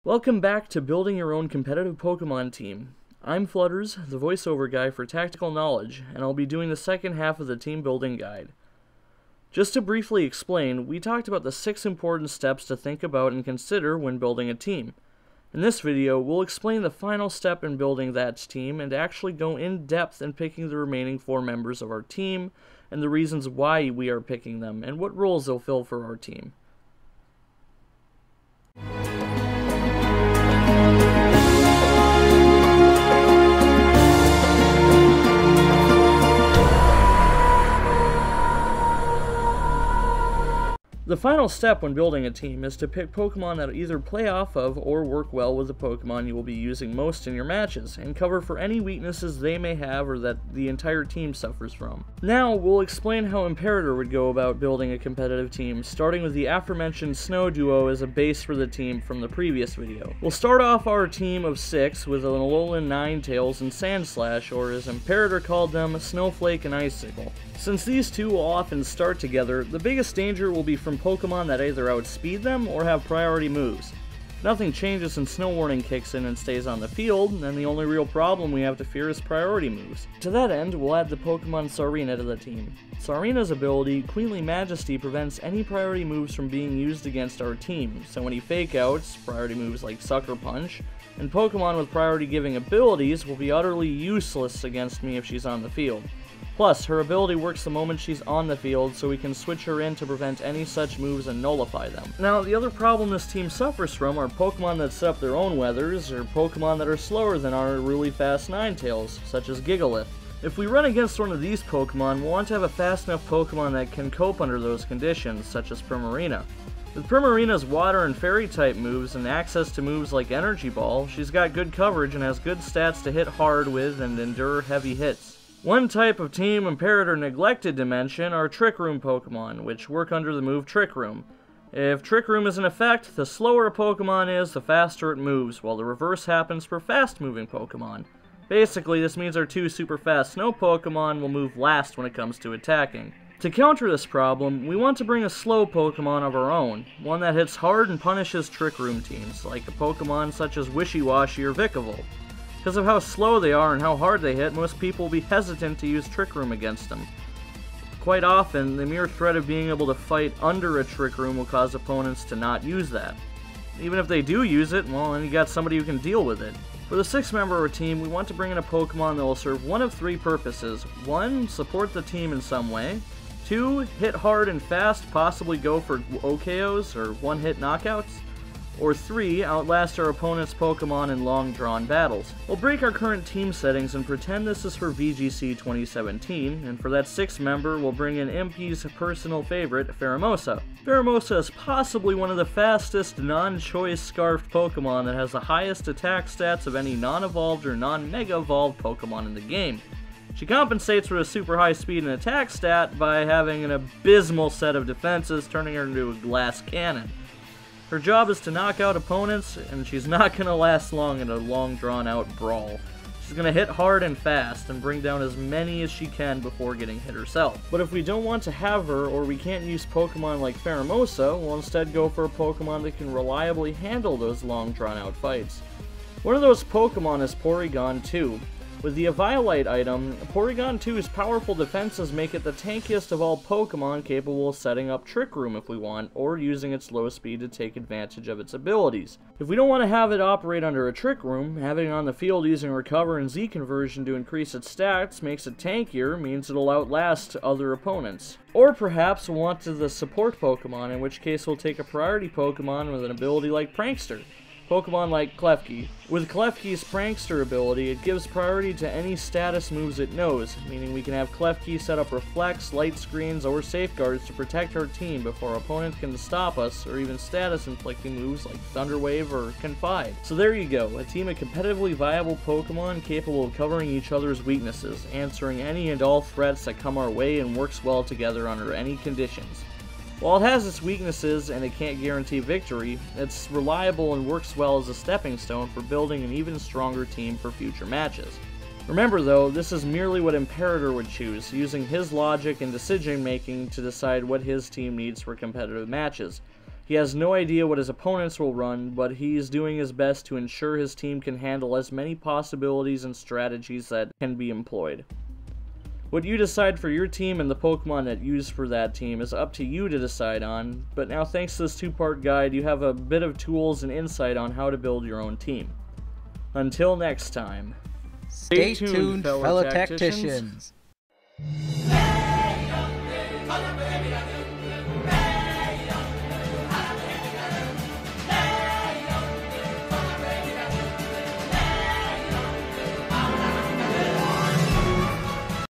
Welcome back to building your own competitive Pokemon team. I'm Flutters, the voiceover guy for Tactical Knowledge, and I'll be doing the second half of the team building guide. Just to briefly explain, we talked about the 6 important steps to think about and consider when building a team. In this video, we'll explain the final step in building that team and actually go in depth in picking the remaining 4 members of our team, and the reasons why we are picking them, and what roles they'll fill for our team. The final step when building a team is to pick Pokemon that either play off of or work well with the Pokemon you will be using most in your matches, and cover for any weaknesses they may have or that the entire team suffers from. Now, we'll explain how Imperator would go about building a competitive team, starting with the aforementioned Snow Duo as a base for the team from the previous video. We'll start off our team of 6 with an Alola, Ninetales, and Sandslash, or as Imperator called them, Snowflake and Icicle. Since these two will often start together, the biggest danger will be from Pokemon that either outspeed them or have priority moves. Nothing changes and Snow Warning kicks in and stays on the field, and the only real problem we have to fear is priority moves. To that end, we'll add the Pokemon Tsarina to the team. Tsarina's ability, Queenly Majesty, prevents any priority moves from being used against our team, so any fake outs, priority moves like Sucker Punch, and Pokemon with priority giving abilities will be utterly useless against me if she's on the field. Plus, her ability works the moment she's on the field, so we can switch her in to prevent any such moves and nullify them. Now, the other problem this team suffers from are Pokemon that set up their own weathers, or Pokemon that are slower than our really fast Ninetales, such as Gigalith. If we run against one of these Pokemon, we'll want to have a fast enough Pokemon that can cope under those conditions, such as Primarina. With Primarina's Water and Fairy type moves and access to moves like Energy Ball, she's got good coverage and has good stats to hit hard with and endure heavy hits. One type of team Imperator neglected to mention are Trick Room Pokemon, which work under the move Trick Room. If Trick Room is in effect, the slower a Pokemon is, the faster it moves, while the reverse happens for fast-moving Pokemon. Basically, this means our 2 super fast Snow Pokemon will move last when it comes to attacking. To counter this problem, we want to bring a slow Pokemon of our own, one that hits hard and punishes Trick Room teams, like a Pokemon such as Wishy-Washy or Vikavolt. Because of how slow they are and how hard they hit, most people will be hesitant to use Trick Room against them. Quite often, the mere threat of being able to fight under a Trick Room will cause opponents to not use that. Even if they do use it, well, then you got somebody who can deal with it. For the 6th member of our team, we want to bring in a Pokemon that will serve one of 3 purposes. 1, support the team in some way. 2, hit hard and fast, possibly go for OKOs or one-hit knockouts. Or 3, outlast our opponent's Pokemon in long-drawn battles. We'll break our current team settings and pretend this is for VGC 2017, and for that 6th member, we'll bring in MP's personal favorite, Pheromosa. Pheromosa is possibly one of the fastest non-choice scarfed Pokemon that has the highest attack stats of any non-evolved or non-mega evolved Pokemon in the game. She compensates for a super high speed and attack stat by having an abysmal set of defenses, turning her into a glass cannon. Her job is to knock out opponents, and she's not going to last long in a long drawn-out brawl. She's going to hit hard and fast, and bring down as many as she can before getting hit herself. But if we don't want to have her, or we can't use Pokemon like Pheromosa, we'll instead go for a Pokemon that can reliably handle those long drawn-out fights. One of those Pokemon is Porygon 2. With the Eviolite item, Porygon 2's powerful defenses make it the tankiest of all Pokemon capable of setting up Trick Room if we want, or using its low speed to take advantage of its abilities. If we don't want to have it operate under a Trick Room, having it on the field using Recover and Z conversion to increase its stats makes it tankier, means it'll outlast other opponents. Or perhaps we'll want to the support Pokemon, in which case we'll take a priority Pokemon with an ability like Prankster. Pokemon like Klefki. With Klefki's Prankster ability, it gives priority to any status moves it knows, meaning we can have Klefki set up Reflects, Light Screens, or Safeguards to protect our team before our opponent can stop us, or even status-inflicting moves like Thunder Wave or Confide. So there you go, a team of competitively viable Pokemon capable of covering each other's weaknesses, answering any and all threats that come our way, and works well together under any conditions. While it has its weaknesses and it can't guarantee victory, it's reliable and works well as a stepping stone for building an even stronger team for future matches. Remember though, this is merely what Imperator would choose, using his logic and decision making to decide what his team needs for competitive matches. He has no idea what his opponents will run, but he's doing his best to ensure his team can handle as many possibilities and strategies that can be employed. What you decide for your team and the Pokemon that you use for that team is up to you to decide on, but now thanks to this two-part guide, you have a bit of tools and insight on how to build your own team. Until next time, stay tuned, fellow tacticians.